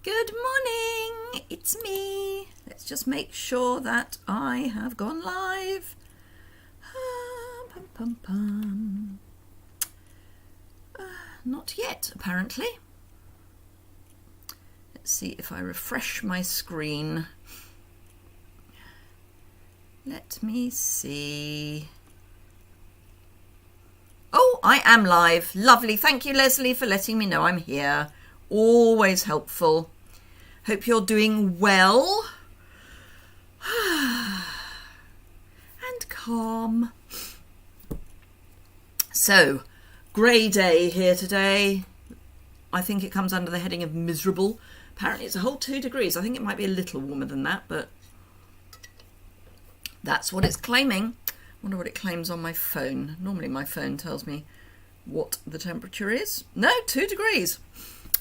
Good morning, it's me. Let's just make sure that I have gone live. Pum, pum, pum. Not yet, apparently. Let's see if I refresh my screen. Let me see. Oh, I am live. Lovely. Thank you, Leslie, for letting me know I'm here. Always helpful. Hope you're doing well. And calm. So, grey day here today. I think it comes under the heading of miserable. Apparently it's a whole 2 degrees. I think it might be a little warmer than that, but that's what it's claiming. I wonder what it claims on my phone. Normally my phone tells me what the temperature is. No, 2 degrees.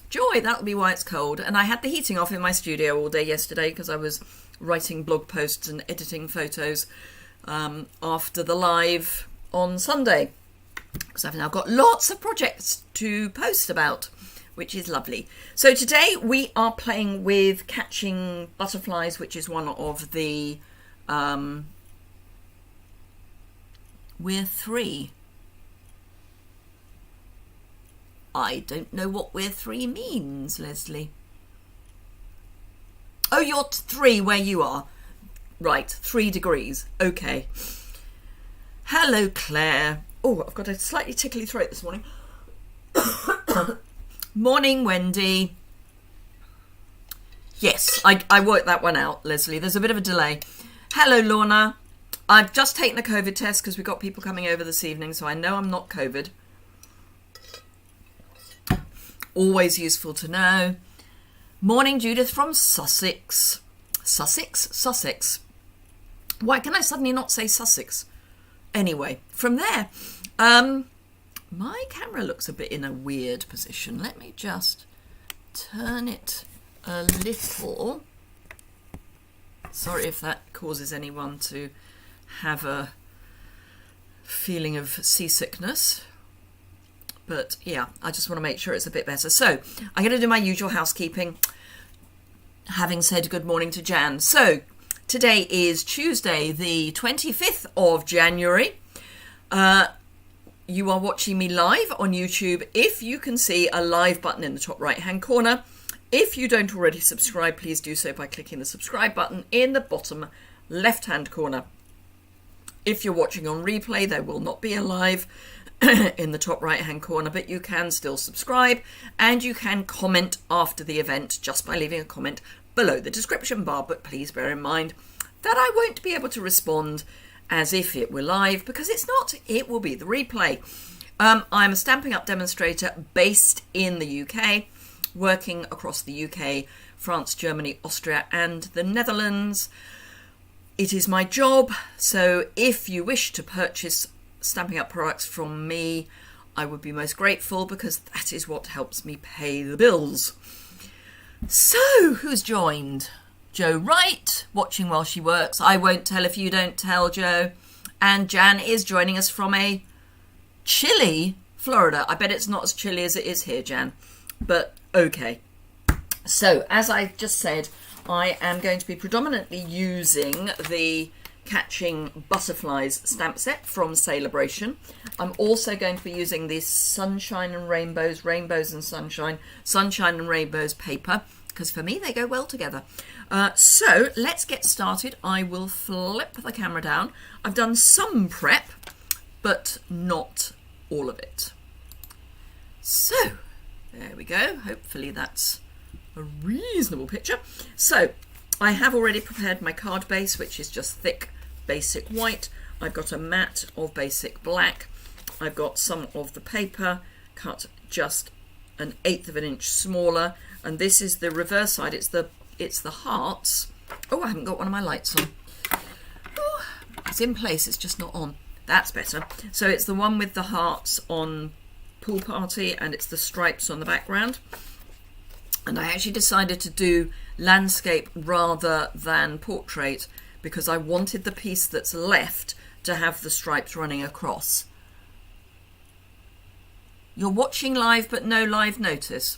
Joy, that'll be why it's cold. And I had the heating off in my studio all day yesterday because I was writing blog posts and editing photos after the live on Sunday. Because I've now got lots of projects to post about, which is lovely. So today we are playing with catching butterflies, which is one of the We're 3. I don't know what We're 3 means, Leslie. Oh, you're 3 where you are. Right, 3 degrees. Okay. Hello, Claire. Oh, I've got a slightly tickly throat this morning. Morning, Wendy. Yes, I worked that one out, Leslie. There's a bit of a delay. Hello, Lorna. I've just taken a COVID test because we've got people coming over this evening, so I know I'm not COVID. Always useful to know. Morning, Judith from Sussex. Sussex? Sussex. Why can I suddenly not say Sussex? Anyway, from there, my camera looks a bit in a weird position. Let me just turn it a little. Sorry if that causes anyone to have a feeling of seasickness. But yeah, I just want to make sure it's a bit better. So I'm going to do my usual housekeeping, having said good morning to Jan. So today is Tuesday, the 25th of January. You are watching me live on YouTube. If you can see a live button in the top right hand corner. If you don't already subscribe, please do so by clicking the subscribe button in the bottom left hand corner. If you're watching on replay, there will not be a live in the top right hand corner, but you can still subscribe and you can comment after the event just by leaving a comment below the description bar. But please bear in mind that I won't be able to respond as if it were live, because it's not. It will be the replay. I'm a Stamping Up demonstrator based in the UK, working across the UK, France, Germany, Austria and the Netherlands. It is my job, so if you wish to purchase Stamping Up products from me, I would be most grateful, because that is what helps me pay the bills. So, who's joined? Jo Wright, watching while she works. I won't tell if you don't tell, Jo. And Jan is joining us from a chilly Florida. I bet it's not as chilly as it is here, Jan. But okay. So, as I just said, I am going to be predominantly using the Catching Butterflies stamp set from Celebration. I'm also going to be using this Sunshine and Rainbows, Rainbows and Sunshine, Sunshine and Rainbows paper, because for me they go well together. So let's get started. I will flip the camera down. I've done some prep, but not all of it. So there we go. Hopefully that's a reasonable picture. So I have already prepared my card base, which is just thick basic white. I've got a mat of basic black. I've got some of the paper cut just 1/8 of an inch smaller, and this is the reverse side. It's the hearts. Oh, I haven't got one of my lights on. Oh, it's in place, it's just not on. That's better. So it's the one with the hearts on Pool Party, and it's the stripes on the background. And I actually decided to do landscape rather than portrait because I wanted the piece that's left to have the stripes running across. You're watching live but no live notice.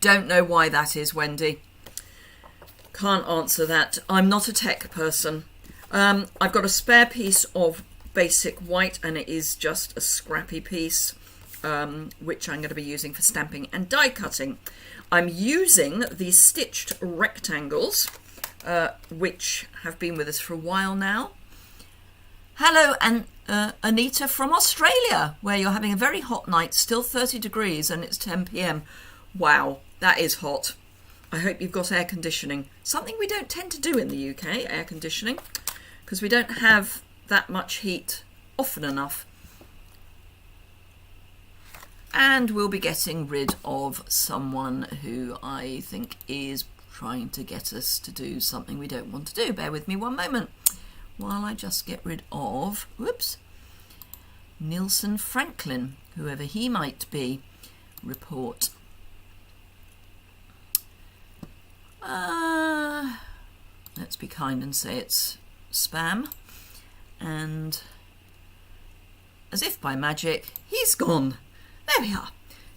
Don't know why that is, Wendy. Can't answer that. I'm not a tech person. I've got a spare piece of basic white, and it is just a scrappy piece, which I'm going to be using for stamping and die cutting. I'm using these stitched rectangles, which have been with us for a while now. Hello, and Anita from Australia, where you're having a very hot night, still 30 degrees, and it's 10 p.m. Wow, that is hot. I hope you've got air conditioning. Something we don't tend to do in the UK, air conditioning, because we don't have that much heat often enough. And we'll be getting rid of someone who I think is trying to get us to do something we don't want to do. Bear with me one moment while I just get rid of, whoops, Nielsen Franklin, whoever he might be. Report. Let's be kind and say it's spam. And as if by magic, he's gone. There we are.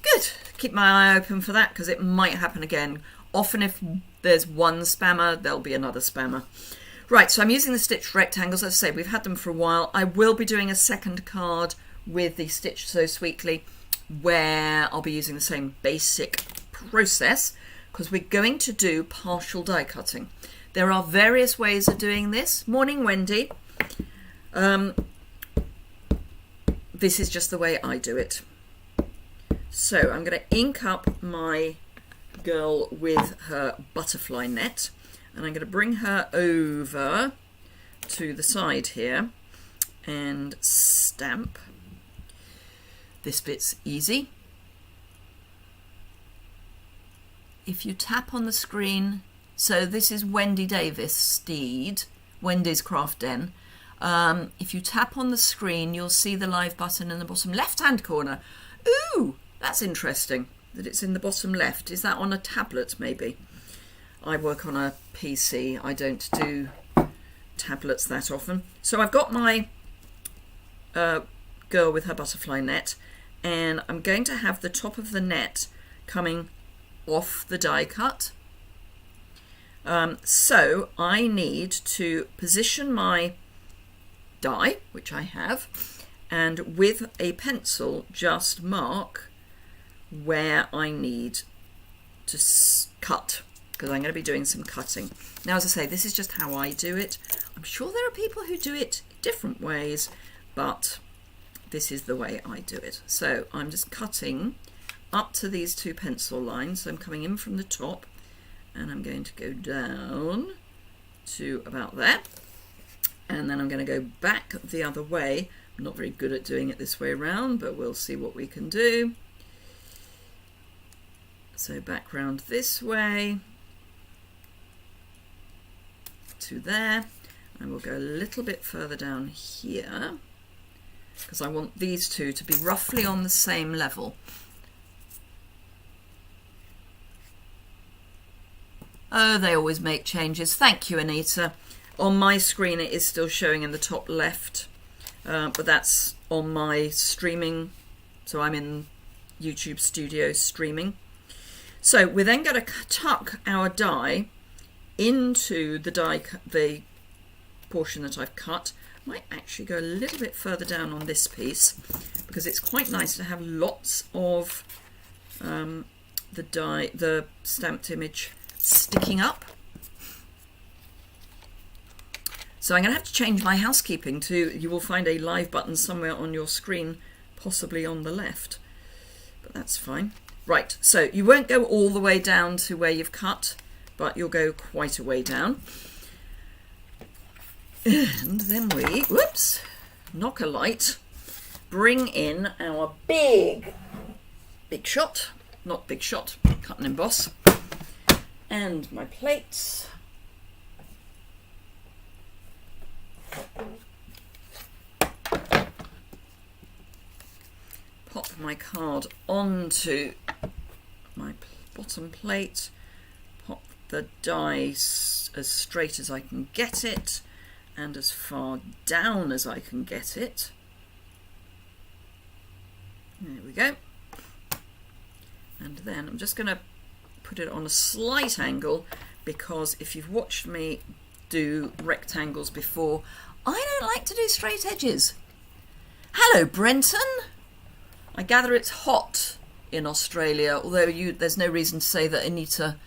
Good. Keep my eye open for that, because it might happen again. Often if there's one spammer, there'll be another spammer. Right, so I'm using the stitched rectangles. As I say, we've had them for a while. I will be doing a second card with the Stitched So Sweetly, where I'll be using the same basic process, because we're going to do partial die cutting. There are various ways of doing this. Morning, Wendy. This is just the way I do it. So I'm going to ink up my girl with her butterfly net, and I'm going to bring her over to the side here and stamp. This bit's easy. If you tap on the screen, so this is Wendy Davis Steed, Wendy's Craft Den. If you tap on the screen, you'll see the live button in the bottom left-hand corner. Ooh, that's interesting that it's in the bottom left. Is that on a tablet, maybe? I work on a PC. I don't do tablets that often. So I've got my girl with her butterfly net, and I'm going to have the top of the net coming off the die cut. So I need to position my die, which I have, and with a pencil just mark where I need to cut, because I'm going to be doing some cutting. Now, as I say, this is just how I do it. I'm sure there are people who do it different ways, but this is the way I do it. So I'm just cutting up to these two pencil lines. So I'm coming in from the top, and I'm going to go down to about there, and then I'm going to go back the other way. I'm not very good at doing it this way around, but we'll see what we can do. So back round this way to there, and we'll go a little bit further down here, because I want these two to be roughly on the same level. Oh, they always make changes. Thank you, Anita. On my screen it is still showing in the top left, but that's on my streaming, so I'm in YouTube Studio streaming. So we're then going to tuck our die into the portion that I've cut. I might actually go a little bit further down on this piece, because it's quite nice to have lots of the stamped image sticking up. So I'm going to have to change my housekeeping to, you will find a live button somewhere on your screen, possibly on the left, but that's fine. Right, so you won't go all the way down to where you've cut, but you'll go quite a way down. And then we, whoops, knock a light, bring in our big shot, not big shot, cut and emboss, and my plates. Pop my card onto my bottom plate, pop the die as straight as I can get it and as far down as I can get it. There we go. And then I'm just going to put it on a slight angle, because if you've watched me do rectangles before, I don't like to do straight edges. Hello, Brenton. I gather it's hot in Australia, although there's no reason to say that Anita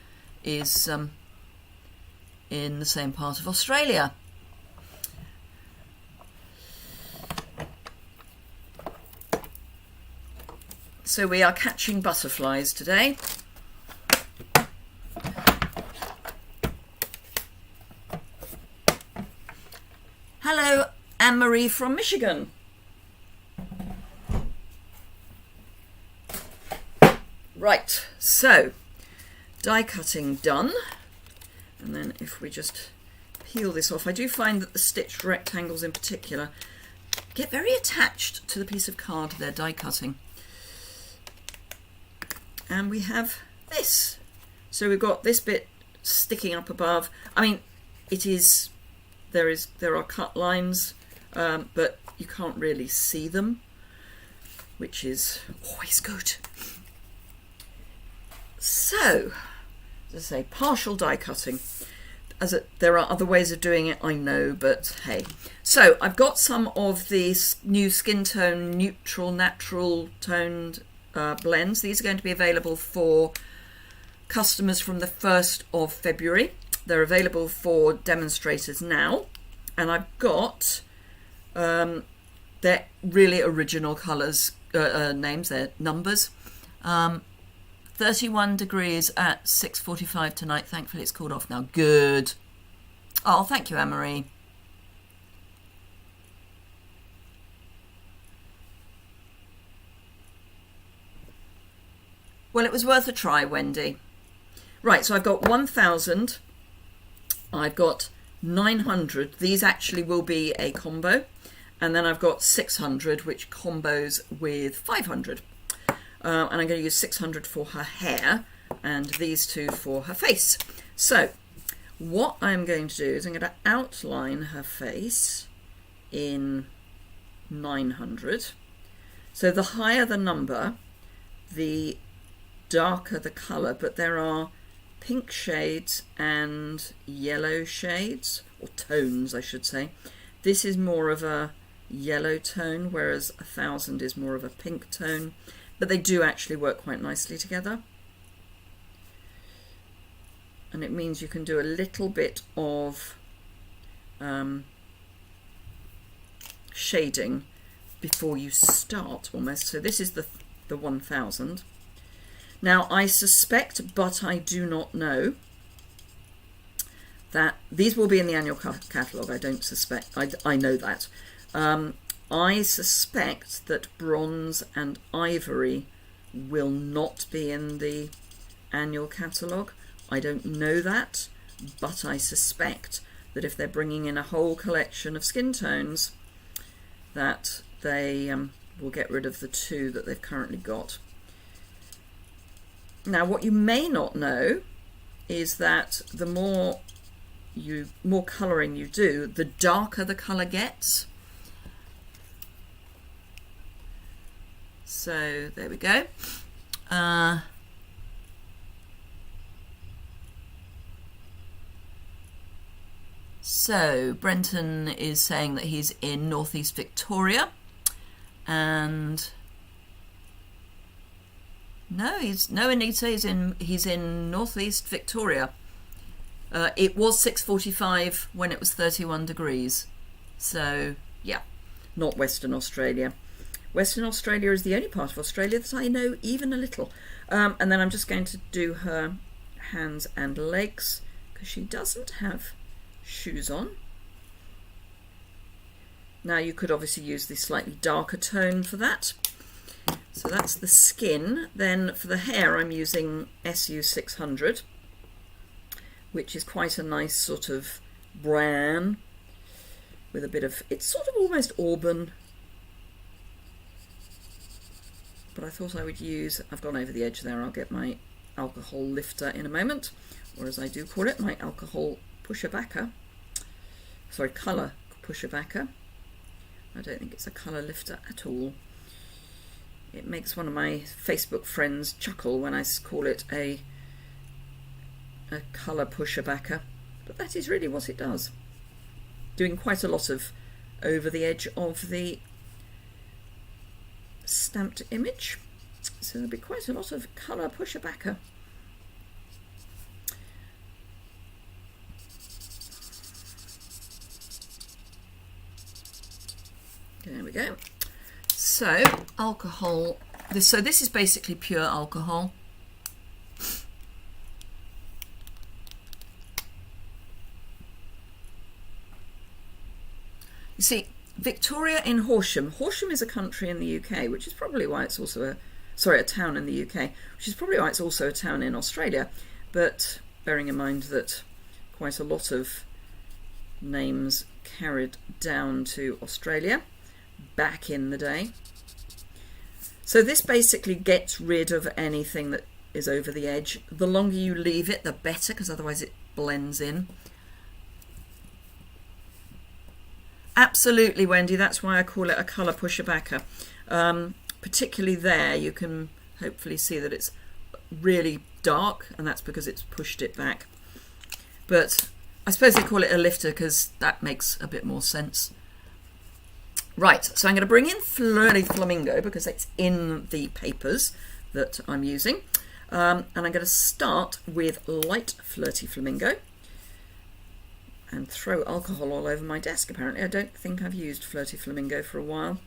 is in the same part of Australia. So we are catching butterflies today. Hello, Anne-Marie from Michigan. Right, so die cutting done. And then if we just peel this off, I do find that the stitched rectangles in particular get very attached to the piece of card they're die cutting. And we have this. So we've got this bit sticking up above. I mean, there are cut lines, but you can't really see them, which is always good. So, as I say, partial die cutting. There are other ways of doing it, I know, but hey. So I've got some of these new skin tone, neutral, natural toned blends. These are going to be available for customers from the 1st of February. They're available for demonstrators now. And I've got their really original colours, names, their numbers. 31 degrees at 6:45 tonight. Thankfully it's cooled off now. Good. Oh, thank you, Anne-Marie. Well, it was worth a try, Wendy. Right, so I've got 1,000. I've got 900. These actually will be a combo. And then I've got 600, which combos with 500. And I'm going to use 600 for her hair and these two for her face. So what I'm going to do is I'm going to outline her face in 900. So the higher the number, the darker the colour, but there are pink shades and yellow shades, or tones I should say. This is more of a yellow tone, whereas 1,000 is more of a pink tone. But they do actually work quite nicely together. And it means you can do a little bit of shading before you start almost. So this is the 1,000. Now I suspect, but I do not know, that these will be in the annual catalogue. I don't suspect, I know that. I suspect that bronze and ivory will not be in the annual catalogue. I don't know that, but I suspect that if they're bringing in a whole collection of skin tones, that they will get rid of the two that they've currently got. Now, what you may not know is that the more colouring you do, the darker the colour gets. So there we go. So Brenton is saying that he's in northeast Victoria, and Anita, he's in northeast Victoria. It was 6:45 when it was 31 degrees. So yeah, not Western Australia. Western Australia is the only part of Australia that I know even a little. And then I'm just going to do her hands and legs because she doesn't have shoes on. Now you could obviously use the slightly darker tone for that. So that's the skin. Then for the hair I'm using SU 600, which is quite a nice sort of brown with a bit of, it's sort of almost auburn. But I thought I would use, I've gone over the edge there, I'll get my alcohol lifter in a moment, or as I do call it, my alcohol pusher-backer. Sorry, colour pusher-backer. I don't think it's a colour lifter at all. It makes one of my Facebook friends chuckle when I call it a a colour pusher-backer, but that is really what it does. Doing quite a lot of over the edge of the stamped image, so there'll be quite a lot of colour pusher-backer. There we go. So alcohol, this is basically pure alcohol. You see, Victoria in Horsham. Horsham is a country in the UK, which is probably why it's also a town in the UK, which is probably why it's also a town in Australia. But bearing in mind that quite a lot of names carried down to Australia back in the day. So this basically gets rid of anything that is over the edge. The longer you leave it, the better, because otherwise it blends in. Absolutely, Wendy, that's why I call it a colour pusher-backer. Particularly there, you can hopefully see that it's really dark, and that's because it's pushed it back. But I suppose they call it a lifter because that makes a bit more sense. Right, so I'm going to bring in Flirty Flamingo because it's in the papers that I'm using. And I'm going to start with light Flirty Flamingo and throw alcohol all over my desk. Apparently I don't think I've used Flirty Flamingo for a while,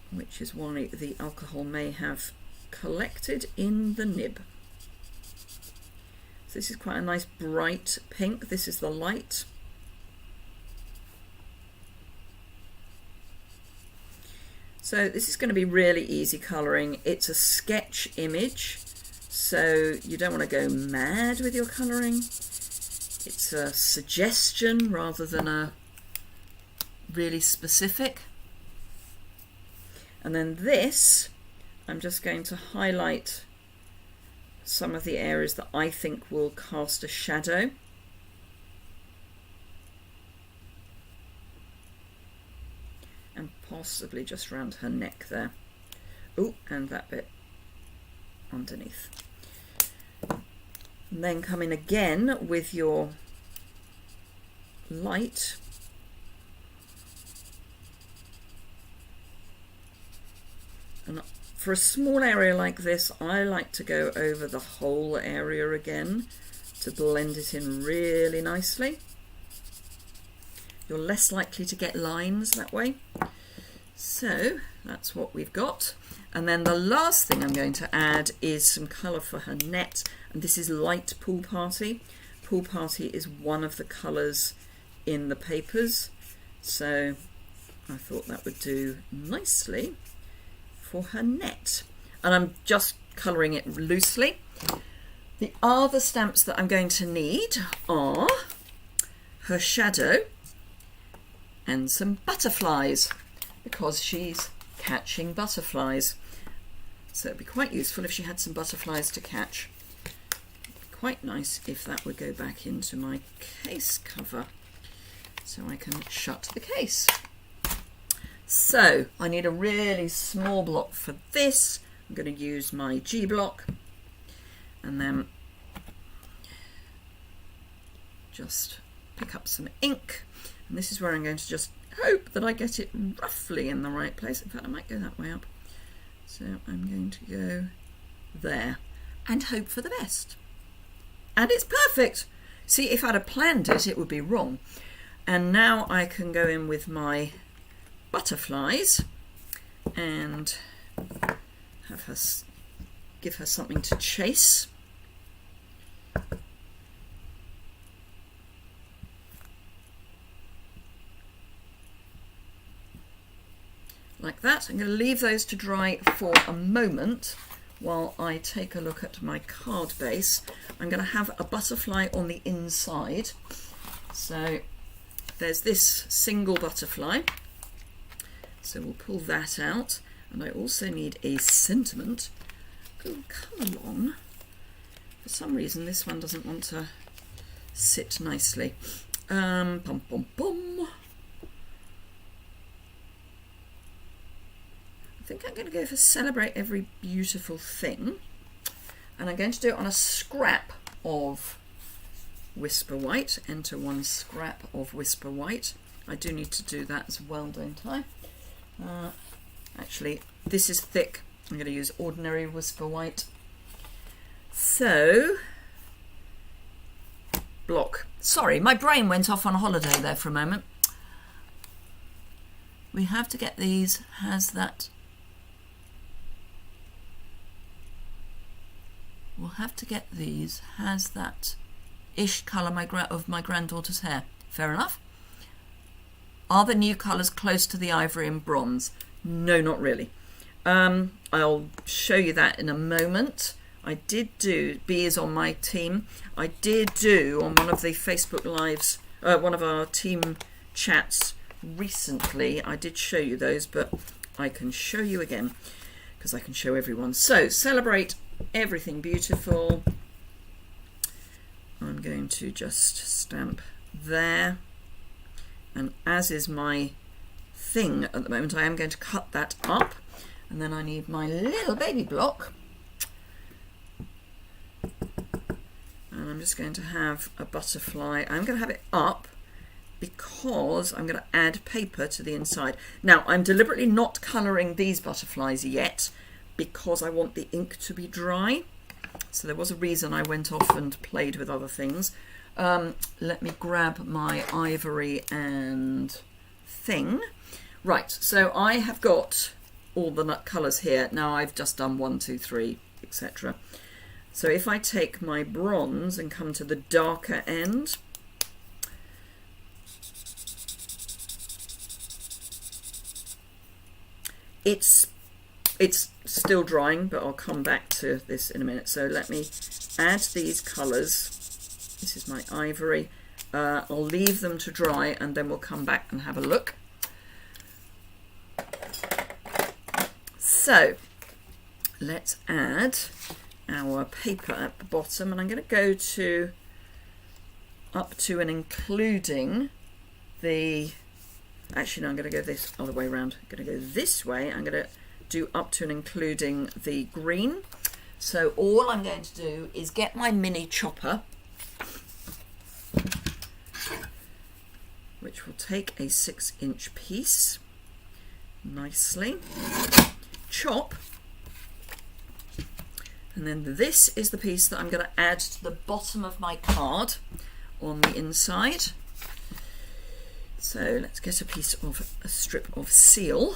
which is why the alcohol may have collected in the nib. So this is quite a nice bright pink. This is the light. So this is going to be really easy colouring. It's a sketch image, so you don't want to go mad with your colouring. It's a suggestion rather than a really specific. And then this, I'm just going to highlight some of the areas that I think will cast a shadow. And possibly just around her neck there. Oh, and that bit underneath. And then come in again with your light. And for a small area like this, I like to go over the whole area again to blend it in really nicely. You're less likely to get lines that way. So that's what we've got. And then the last thing I'm going to add is some colour for her net. And this is light Pool Party. Pool Party is one of the colours in the papers. So I thought that would do nicely for her net. And I'm just colouring it loosely. The other stamps that I'm going to need are her shadow and some butterflies, because she's catching butterflies. So it'd be quite useful if she had some butterflies to catch. It'd be quite nice if that would go back into my case cover so I can shut the case. So I need a really small block for this. I'm going to use my G block and then just pick up some ink. And this is where I'm going to just hope that I get it roughly in the right place. In fact, I might go that way up. So I'm going to go there and hope for the best. And it's perfect. See, if I'd have planned it, it would be wrong. And now I can go in with my butterflies and have her, give her something to chase. Like that. I'm going to leave those to dry for a moment while I take a look at my card base. I'm going to have a butterfly on the inside. So there's this single butterfly. So we'll pull that out. And I also need a sentiment. Oh, come along. For some reason this one doesn't want to sit nicely. Bum, bum, bum. I think I'm going to go for Celebrate Every Beautiful Thing, and I'm going to do it on a scrap of Whisper White. Enter 1 scrap of Whisper White. I do need to do that as well, don't I? Actually, this is thick. I'm going to use ordinary Whisper White. So, block. Sorry, my brain went off on holiday there for a moment. We have to get these, we'll have to get these, has that ish colour of my granddaughter's hair. Fair enough. Are the new colours close to the ivory and bronze? No, not really. I'll show you that in a moment. I did do, B is on my team, I did do on one of the Facebook Lives, one of our team chats recently, I did show you those, but I can show you again because I can show everyone. So, celebrate everything beautiful. I'm going to just stamp there, and as is my thing at the moment, I am going to cut that up, and then I need my little baby block, and I'm just going to have a butterfly. I'm going to have it up because I'm going to add paper to the inside. Now, I'm deliberately not colouring these butterflies yet because I want the ink to be dry. So there was a reason I went off and played with other things. Let me grab my ivory and thing. Right, so I have got all the nut colours here. Now I've just done 1, 2, 3, etc. So if I take my bronze and come to the darker end, it's still drying, but I'll come back to this in a minute. So let me add these colours. This is my ivory. I'll leave them to dry and then we'll come back and have a look. So let's add our paper at the bottom, and I'm going to go to up to and including the, actually no, I'm going to go this other way around. I'm going to go this way. I'm going to do up to and including the green. So all I'm going to do is get my mini chopper, which will take a 6-inch piece, nicely chop, and then this is the piece that I'm going to add to the bottom of my card on the inside. So let's get a strip of seal,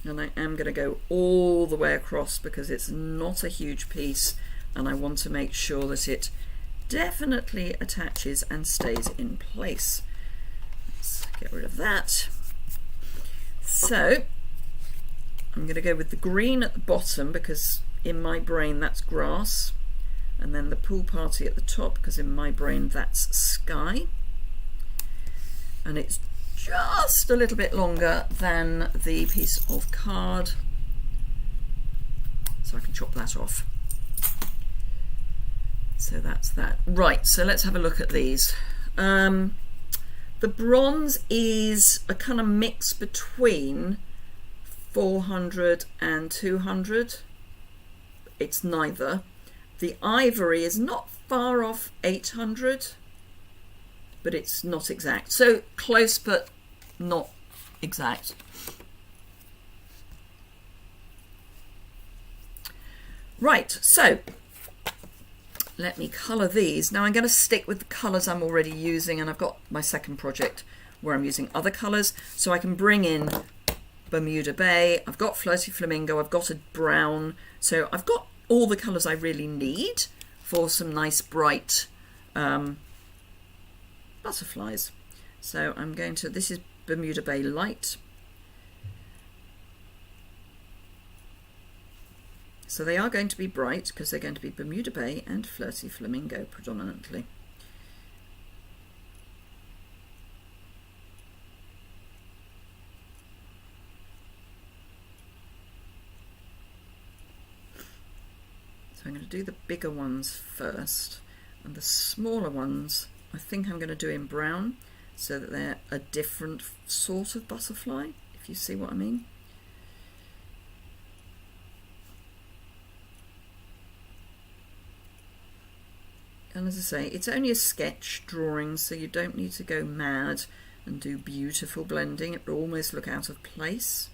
and I am going to go all the way across because it's not a huge piece and I want to make sure that it definitely attaches and stays in place. Let's get rid of that. So I'm going to go with the green at the bottom because in my brain that's grass, and then the pool party at the top because in my brain that's sky, and it's just a little bit longer than the piece of card, so I can chop that off. So that's that. Right, so let's have a look at these. The bronze is a kind of mix between 400 and 200. It's neither. The ivory is not far off 800, but it's not exact. So close, but not exact. Right, so let me colour these. Now I'm going to stick with the colours I'm already using, and I've got my second project where I'm using other colours, so I can bring in Bermuda Bay, I've got Flirty Flamingo, I've got a brown, so I've got all the colours I really need for some nice bright butterflies. So I'm going to, this is Bermuda Bay Light. So they are going to be bright because they're going to be Bermuda Bay and Flirty Flamingo predominantly. So I'm going to do the bigger ones first, and the smaller ones I think I'm going to do in brown so that they're a different sort of butterfly, if you see what I mean. And as I say, it's only a sketch drawing, so you don't need to go mad and do beautiful blending. It will almost look out of place.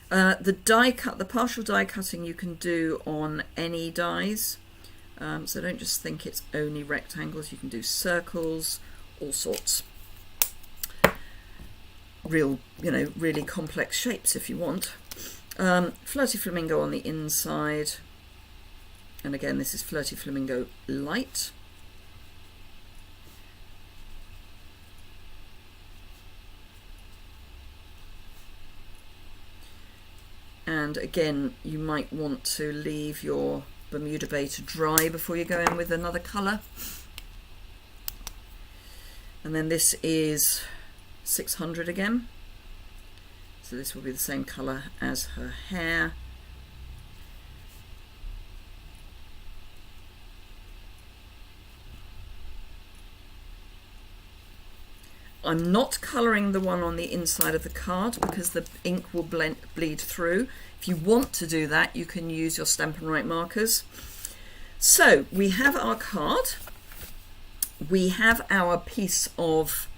The die cut, the partial die cutting you can do on any dies. So don't just think it's only rectangles. You can do circles, all sorts. Real, really complex shapes if you want. Flirty Flamingo on the inside. And again, this is Flirty Flamingo Light. And again, you might want to leave your Bermuda Bay to dry before you go in with another colour. And then this is 600 again. So this will be the same colour as her hair. I'm not colouring the one on the inside of the card because the ink will bleed through. If you want to do that, you can use your Stampin' Write markers. So we have our card. We have our piece of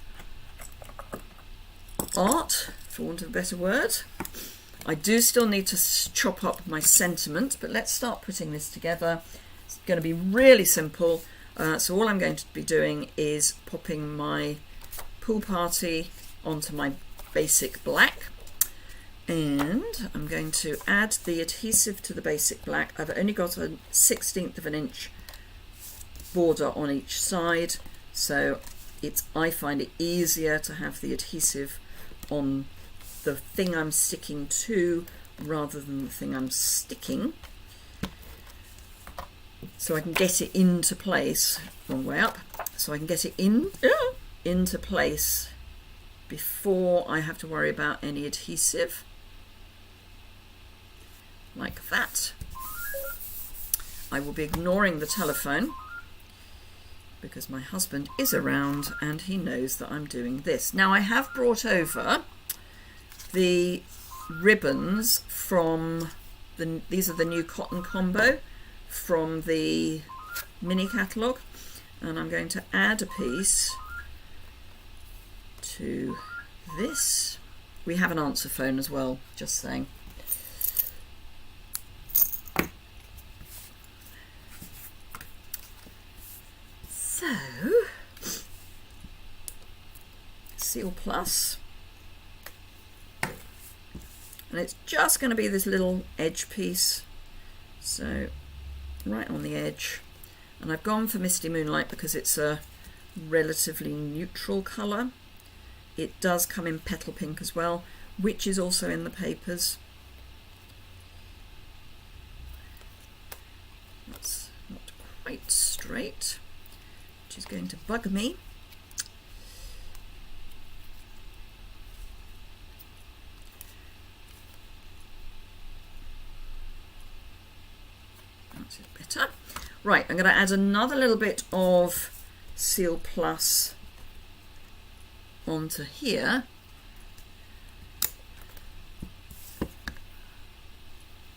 art, for want of a better word. I do still need to chop up my sentiment, but let's start putting this together. It's going to be really simple. So all I'm going to be doing is popping my Pool Party onto my basic black, and I'm going to add the adhesive to the basic black. I've only got a 1/16 of an inch border on each side, so I find it easier to have the adhesive on the thing I'm sticking to rather than the thing I'm sticking, so I can get it into place. Wrong way up. So I can get it into place before I have to worry about any adhesive, like that. I will be ignoring the telephone because my husband is around and he knows that I'm doing this. Now I have brought over the ribbons from these are the new cotton combo from the mini catalogue, and I'm going to add a piece to this. We have an answer phone as well, just saying. So, Seal Plus, and it's just going to be this little edge piece, so right on the edge. And I've gone for Misty Moonlight because it's a relatively neutral colour. It does come in Petal Pink as well, which is also in the papers. That's not quite straight, which is going to bug me. That's it better. Right, I'm going to add another little bit of Seal Plus onto here.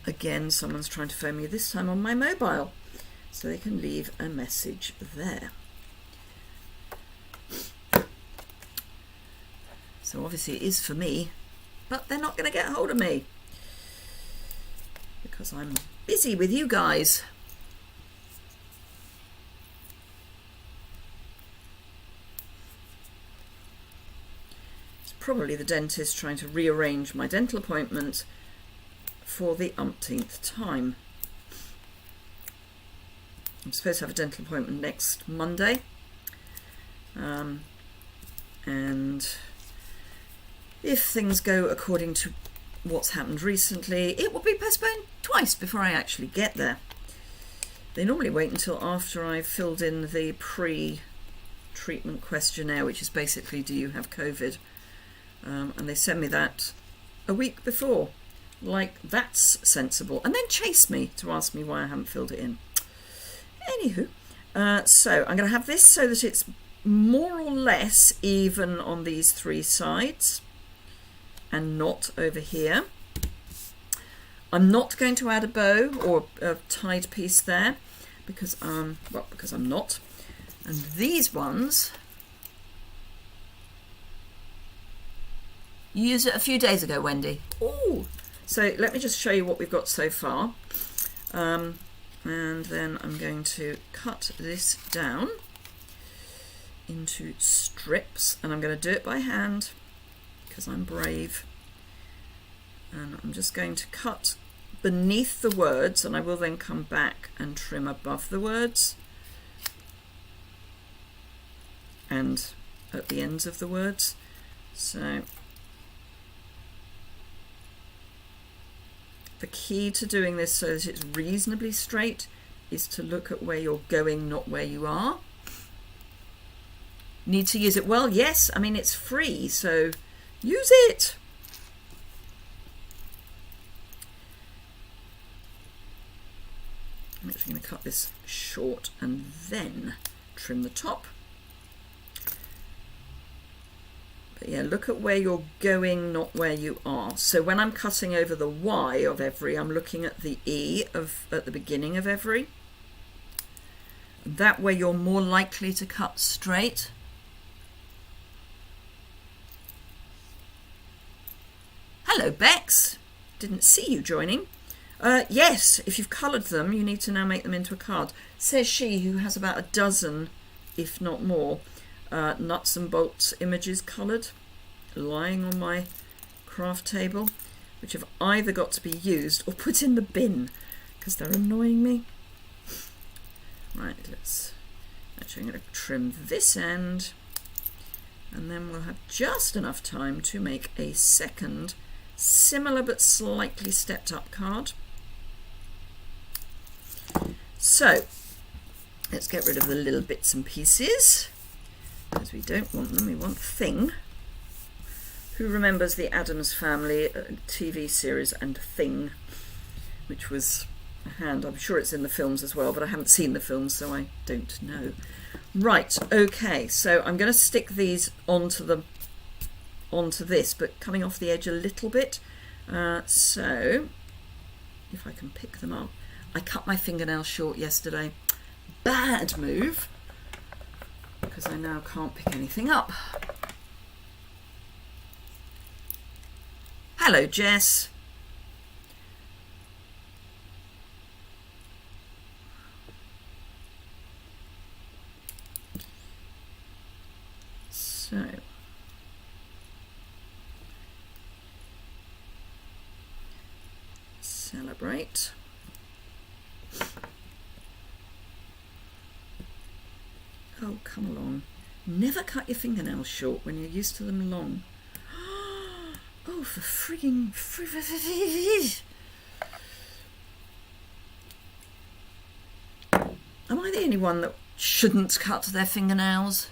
Again, someone's trying to phone me, this time on my mobile, so they can leave a message there. So obviously it is for me, but they're not going to get hold of me because I'm busy with you guys. Probably the dentist trying to rearrange my dental appointment for the umpteenth time. I'm supposed to have a dental appointment next Monday, and if things go according to what's happened recently, it will be postponed twice before I actually get there. They normally wait until after I've filled in the pre-treatment questionnaire, which is basically, do you have COVID? And they send me that a week before, like that's sensible, and then chase me to ask me why I haven't filled it in. Anywho, so I'm going to have this so that it's more or less even on these three sides and not over here. I'm not going to add a bow or a tied piece there because because I'm not. And these ones, you used it a few days ago, Wendy. Oh, so let me just show you what we've got so far. And then I'm going to cut this down into strips, and I'm going to do it by hand because I'm brave. And I'm just going to cut beneath the words, and I will then come back and trim above the words and at the ends of the words. So the key to doing this so that it's reasonably straight is to look at where you're going, not where you are. Need to use it well? Yes, I mean it's free, so use it. I'm actually going to cut this short and then trim the top. But yeah, look at where you're going, not where you are. So when I'm cutting over the Y of every, I'm looking at the E at the beginning of every. That way you're more likely to cut straight. Hello, Bex. Didn't see you joining. Yes, if you've coloured them, you need to now make them into a card. Says she who has about a dozen, if not more, nuts and bolts images coloured, lying on my craft table, which have either got to be used or put in the bin because they're annoying me. Right, actually I'm going to trim this end, and then we'll have just enough time to make a second similar but slightly stepped up card. So let's get rid of the little bits and pieces because we don't want them. We want Thing. Who remembers the Addams Family TV series and Thing, which was a hand? I'm sure it's in the films as well, but I haven't seen the films, so I don't know. Right, okay, so I'm going to stick these onto this, but coming off the edge a little bit. So if I can pick them up. I cut my fingernails short yesterday. Bad move, because I now can't pick anything up. Hello, Jess. So celebrate. Oh, come along. Never cut your fingernails short when you're used to them long. Oh, for frigging... Am I the only one that shouldn't cut their fingernails?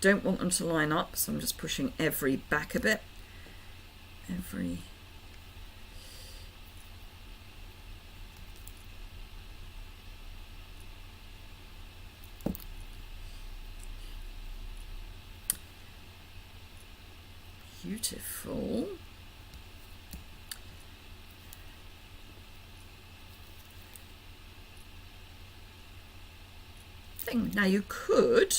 Don't want them to line up, so I'm just pushing every back a bit. Every beautiful. Thing. Now you could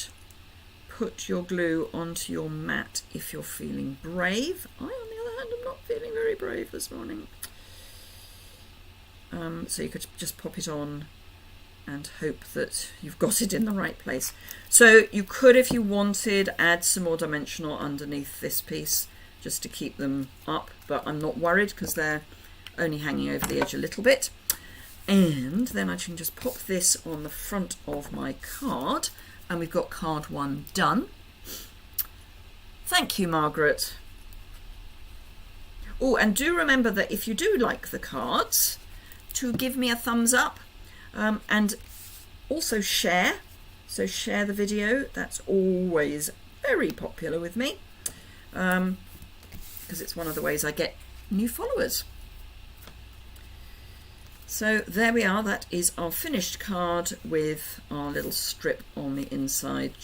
put your glue onto your mat if you're feeling brave. I, on the other hand, am not feeling very brave this morning. So you could just pop it on and hope that you've got it in the right place. So you could, if you wanted, add some more dimensional underneath this piece just to keep them up, but I'm not worried because they're only hanging over the edge a little bit. And then I can just pop this on the front of my card. And we've got card 1 done. Thank you, Margaret. Oh, and do remember that if you do like the cards, to give me a thumbs up and also share. So share the video. That's always very popular with me because it's one of the ways I get new followers. So there we are, that is our finished card with our little strip on the inside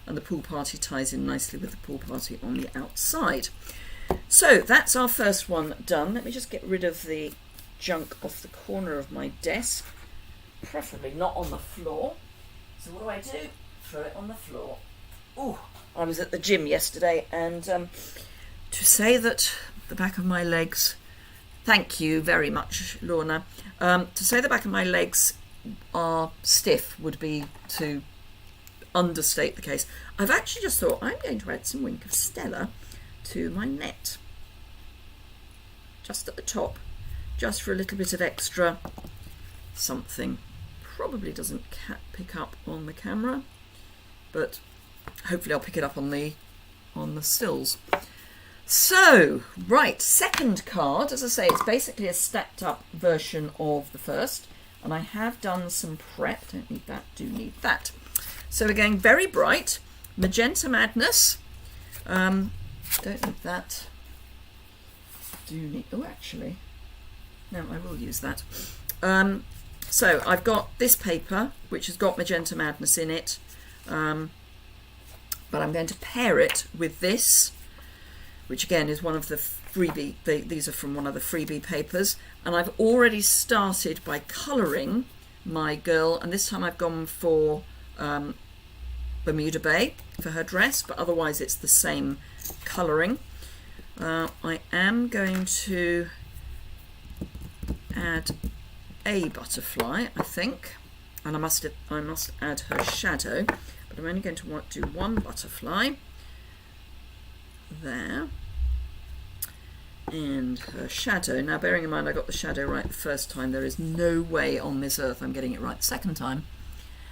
and the pool party ties in nicely with the pool party on the outside. So that's our first one done. Let me just get rid of the junk off the corner of my desk, preferably not on the floor. So what do? Throw it on the floor. Oh, I was at the gym yesterday, and to say that the back of my legs, thank you very much, Lorna, to say the back of my legs are stiff would be to understate the case. I've actually just thought I'm going to add some Wink of Stella to my net, just at the top, just for a little bit of extra something. Probably doesn't pick up on the camera, but hopefully I'll pick it up on the stills. So, right, second card, as I say, it's basically a stacked up version of the first, and I have done some prep. Don't need that, do need that. So we're going very bright, Magenta Madness. Don't need that. Do need, oh actually, no, I will use that. So I've got this paper, which has got Magenta Madness in it, but I'm going to pair it with this, which again is one of the freebie, these are from one of the freebie papers, and I've already started by colouring my girl, and this time I've gone for Bermuda Bay for her dress, but otherwise it's the same colouring. I am going to add a butterfly, I think, and I must add her shadow, but I'm only going to do one butterfly there, and her shadow. Now, bearing in mind I got the shadow right the first time, there is no way on this earth I'm getting it right the second time.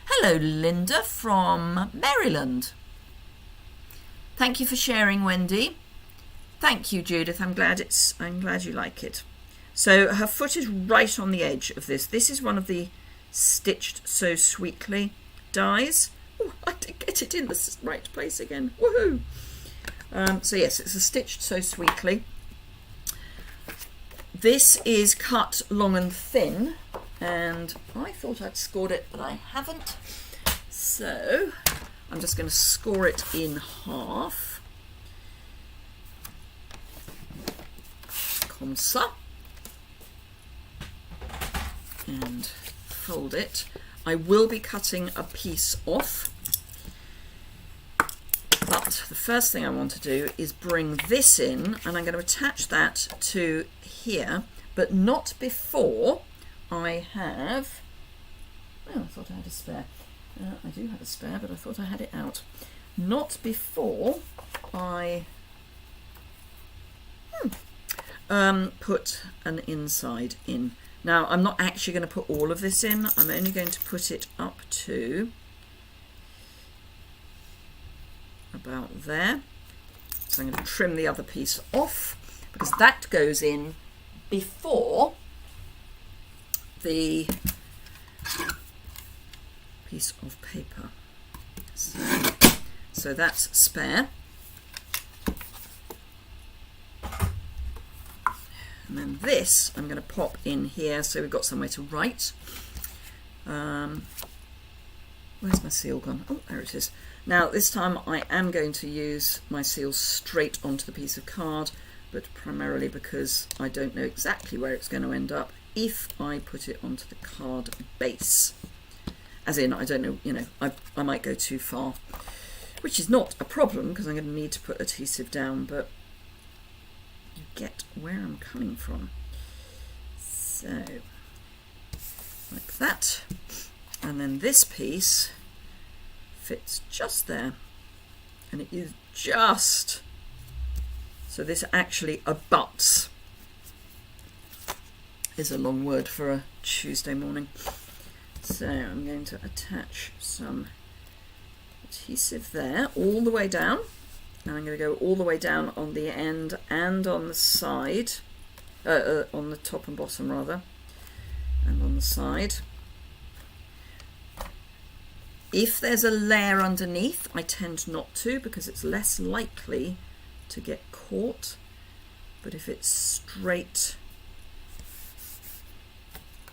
Hello, Linda from Maryland. Thank you for sharing, Wendy. Thank you, Judith. I'm glad you like it. So her foot is right on the edge of this. This is one of the Stitched So Sweetly dies. Oh, I did get it in the right place again. Woohoo! So yes, it's a Stitched So Sweetly. This is cut long and thin, and I thought I'd scored it, but I haven't. So I'm just going to score it in half. Comme ça. And fold it. I will be cutting a piece off, but the first thing I want to do is bring this in, and I'm going to attach that to here, but not before I have, oh, I thought I had a spare. I do have a spare, but I thought I had it out. Not before I put an inside in. Now, I'm not actually going to put all of this in. I'm only going to put it up to about there. So I'm going to trim the other piece off, because that goes in before the piece of paper. So that's spare. And then this I'm going to pop in here so we've got somewhere to write. Where's my seal gone? Oh, there it is. Now this time I am going to use my seal straight onto the piece of card, but primarily because I don't know exactly where it's going to end up if I put it onto the card base. As in, I don't know, you know, I might go too far, which is not a problem because I'm going to need to put adhesive down, but you get where I'm coming from. So, like that. And then this piece fits just there. And it is just, so this actually abuts, is a long word for a Tuesday morning. So I'm going to attach some adhesive there all the way down. Now I'm going to go all the way down on the end and on the side, on the top and bottom rather, and on the side. If there's a layer underneath, I tend not to because it's less likely to get caught. But if it's straight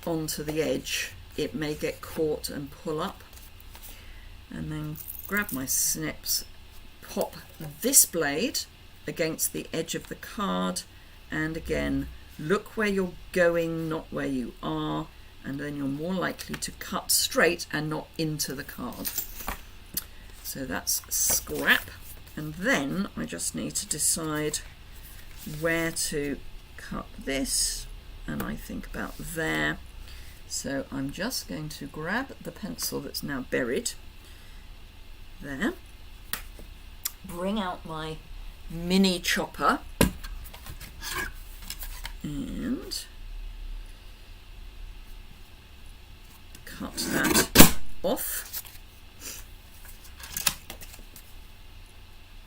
onto the edge, it may get caught and pull up. And then grab my snips, pop this blade against the edge of the card, and again, look where you're going, not where you are, and then you're more likely to cut straight and not into the card. So that's scrap. And then I just need to decide where to cut this, and I think about there. So I'm just going to grab the pencil that's now buried there, bring out my mini chopper, and cut that off.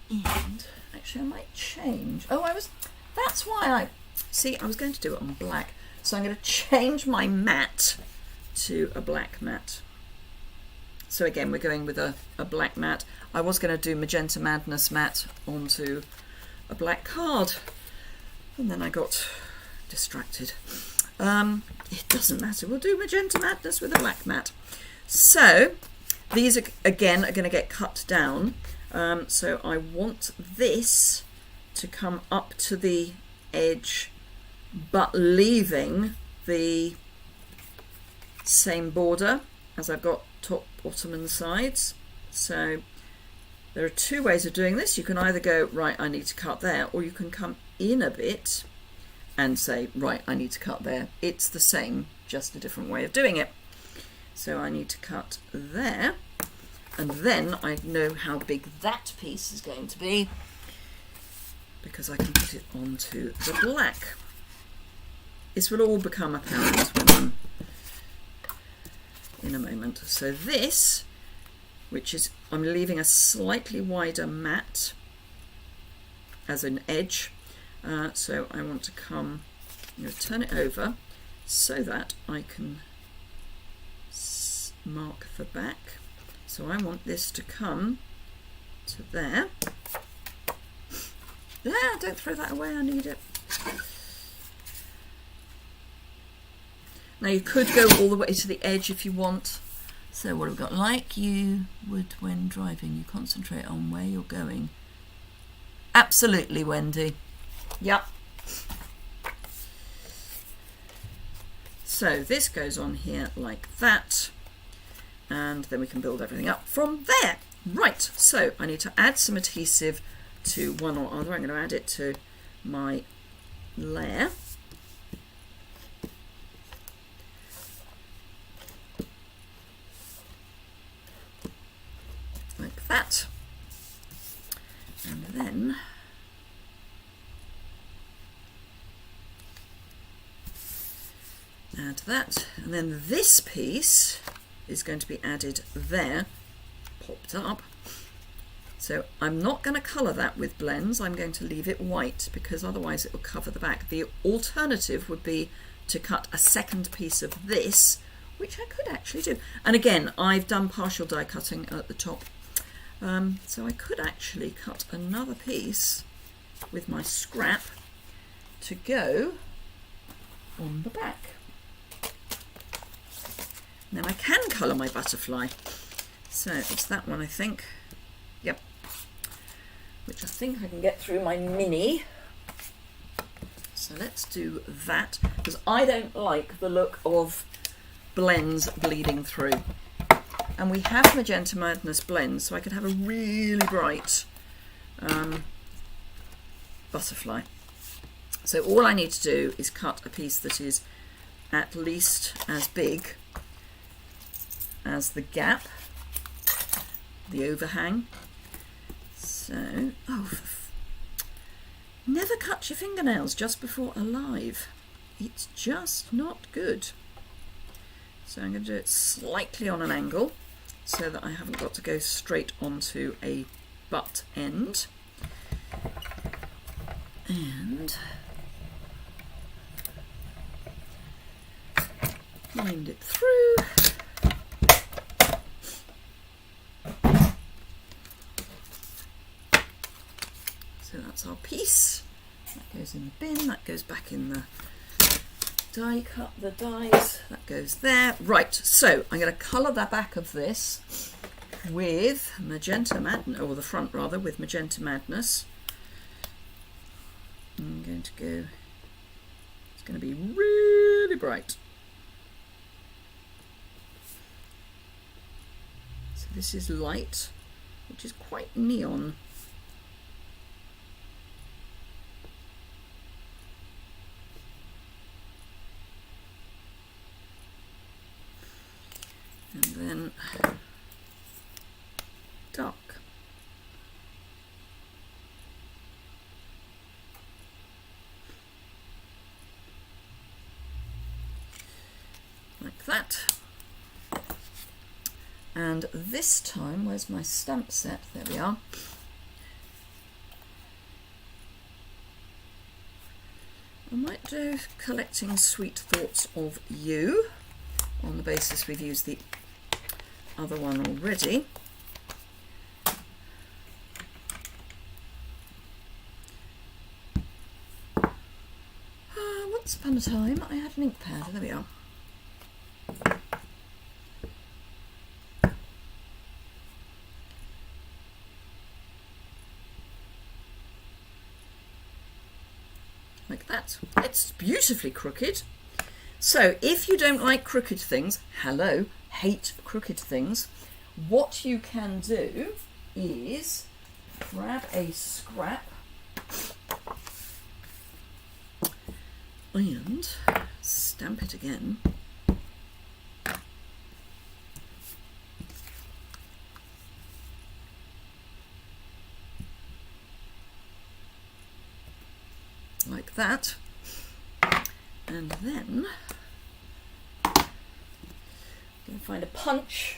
And actually I might change. That's why I was going to do it on black. So I'm going to change my mat to a black mat. So again, we're going with a black mat. I was going to do Magenta Madness mat onto a black card, and then I got distracted. It doesn't matter. We'll do Magenta Madness with a black mat. So these again are going to get cut down. So I want this to come up to the edge, but leaving the same border as I've got top, bottom and sides. So there are two ways of doing this. You can either go, right, I need to cut there, or you can come in a bit and say, right, I need to cut there. It's the same, just a different way of doing it. So I need to cut there, and then I know how big that piece is going to be because I can put it onto the black. This will all become apparent when I'm in a moment. So this, which is, I'm leaving a slightly wider mat as an edge. So I want to come, I'm going to turn it over so that I can mark the back. So I want this to come to there. Ah, don't throw that away, I need it. Now you could go all the way to the edge if you want. So what have we got? Like you would when driving, you concentrate on where you're going. Absolutely, Wendy. Yep. So this goes on here like that, and then we can build everything up from there. Right, so I need to add some adhesive to one or other. I'm going to add it to my layer. Like that. And then add that, and then this piece is going to be added there, popped up. So I'm not going to colour that with blends, I'm going to leave it white because otherwise it will cover the back. The alternative would be to cut a second piece of this, which I could actually do. And again, I've done partial die cutting at the top. So I could actually cut another piece with my scrap to go on the back. Then I can colour my butterfly. So it's that one, I think. Yep. Which I think I can get through my mini. So let's do that, because I don't like the look of blends bleeding through. And we have Magenta Madness blends, so I could have a really bright butterfly. So all I need to do is cut a piece that is at least as big as the gap, the overhang. So, never cut your fingernails just before alive. It's just not good. So I'm going to do it slightly on an angle so that I haven't got to go straight onto a butt end. And wind it through. So that's our piece. That goes in the bin, that goes back in the die cut the dies. That goes there. Right, so I'm going to colour the back of this with Magenta Madness, or the front rather, with Magenta Madness. I'm going to go, it's going to be really bright. So this is light, which is quite neon. And then dark. Like that. And this time, where's my stamp set? There we are. I might do Collecting Sweet Thoughts of You, on the basis we've used the other one already. Once upon a time I had an ink pad. There we are. Like that. It's beautifully crooked. So if you don't like crooked things, hello, hate crooked things, what you can do is grab a scrap and stamp it again. Like that. And then I'm going to find a punch.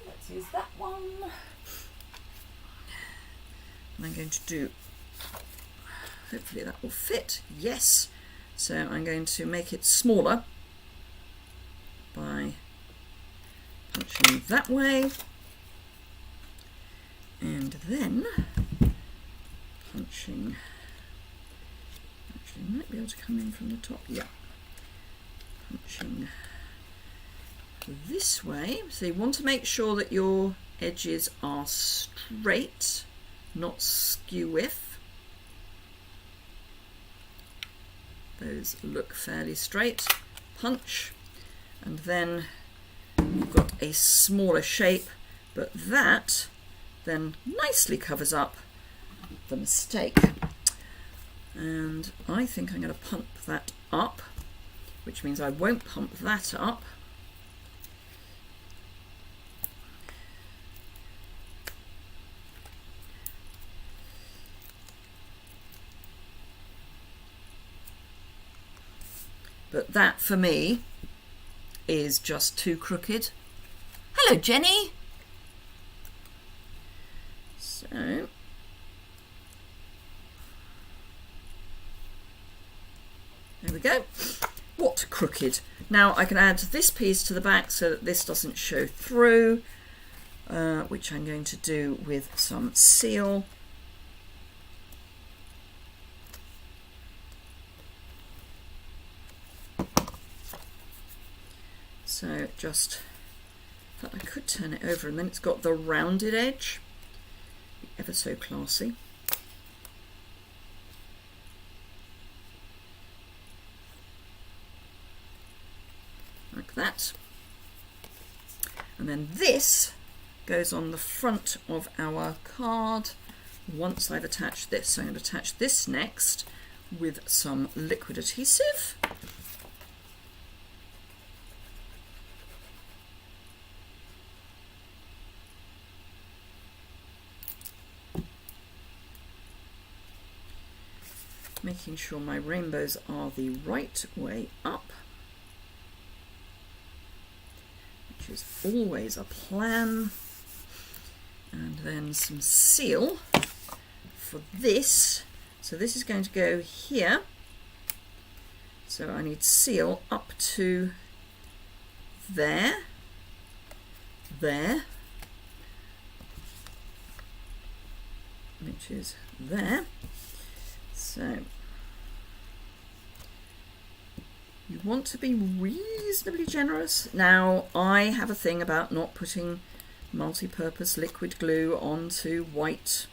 Let's use that one. And I'm going to do, hopefully that will fit. Yes. So I'm going to make it smaller by punching that way. And then punching, actually might be able to come in from the top, yeah, punching this way. So you want to make sure that your edges are straight, not skew-if. Those look fairly straight. Punch, and then you've got a smaller shape, but that then nicely covers up the mistake. And I think I'm going to pump that up, which means I won't pump that up. But that for me is just too crooked. Hello, Jenny. So there we go. What crooked? Now I can add this piece to the back so that this doesn't show through, which I'm going to do with some seal. So just, but I could turn it over and then it's got the rounded edge. Ever so classy. Like that. And then this goes on the front of our card once I've attached this. So I'm going to attach this next with some liquid adhesive. Making sure my rainbows are the right way up, which is always a plan. And then some seal for this. So this is going to go here. So I need seal up to there, there, which is there. So You want to be reasonably generous. Now, I have a thing about not putting multi-purpose liquid glue onto white,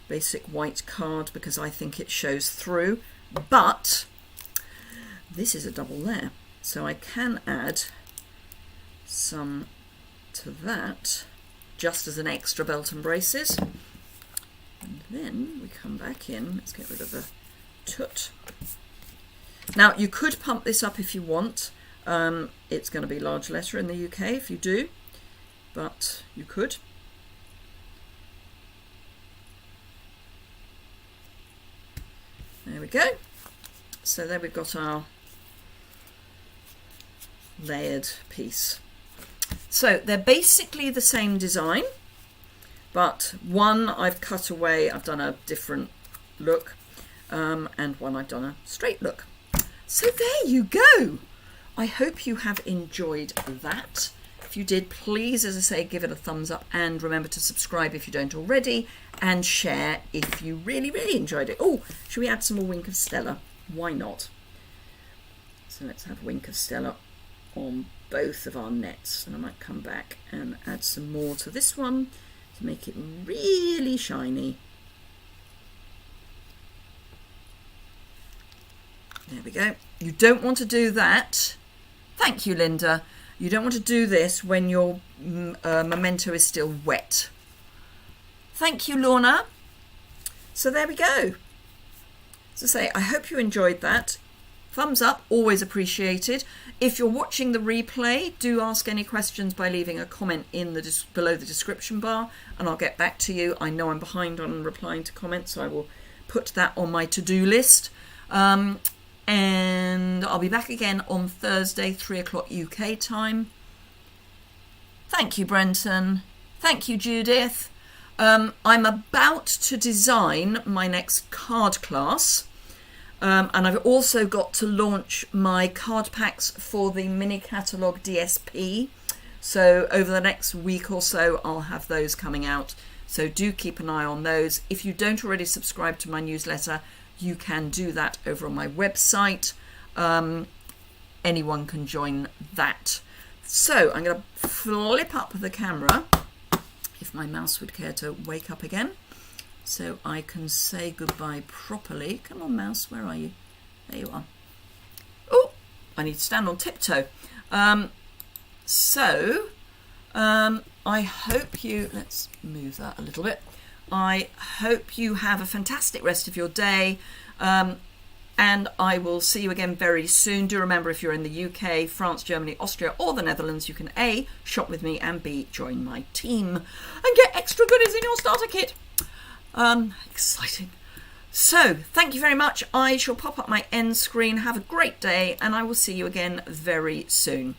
basic white card because I think it shows through, but this is a double layer, so I can add some to that just as an extra belt and braces. And then we come back in, let's get rid of the toot. Now you could pump this up if you want. It's going to be large letter in the UK if you do, but you could. There we go. So there we've got our layered piece. So they're basically the same design, but one I've cut away, I've done a different look, and one I've done a straight look. So there you go. I hope you have enjoyed that. If you did, please, as I say, give it a thumbs up and remember to subscribe if you don't already, and share if you really, really enjoyed it. Oh, should we add some more Wink of Stella? Why not? So let's have Wink of Stella on both of our nets, and I might come back and add some more to this one to make it really shiny. There we go. You don't want to do that. Thank you, Linda. You don't want to do this when your memento is still wet. Thank you, Lorna. So there we go. As I say, I hope you enjoyed that. Thumbs up, always appreciated. If you're watching the replay, do ask any questions by leaving a comment in the below the description bar, and I'll get back to you. I know I'm behind on replying to comments, so I will put that on my to-do list. And I'll be back again on Thursday, 3 o'clock UK time. Thank you, Brenton. Thank you, Judith. I'm about to design my next card class. And I've also got to launch my card packs for the mini catalogue DSP. So over the next week or so, I'll have those coming out. So do keep an eye on those. If you don't already subscribe to my newsletter, you can do that over on my website. Anyone can join that. So I'm going to flip up the camera, if my mouse would care to wake up again, so I can say goodbye properly. Come on, mouse, where are you? There you are. Oh, I need to stand on tiptoe. I hope you, let's move that a little bit. I hope you have a fantastic rest of your day, and I will see you again very soon. Do remember, if you're in the UK, France, Germany, Austria or the Netherlands, you can A, shop with me, and B, join my team and get extra goodies in your starter kit. Exciting. So thank you very much. I shall pop up my end screen. Have a great day, and I will see you again very soon.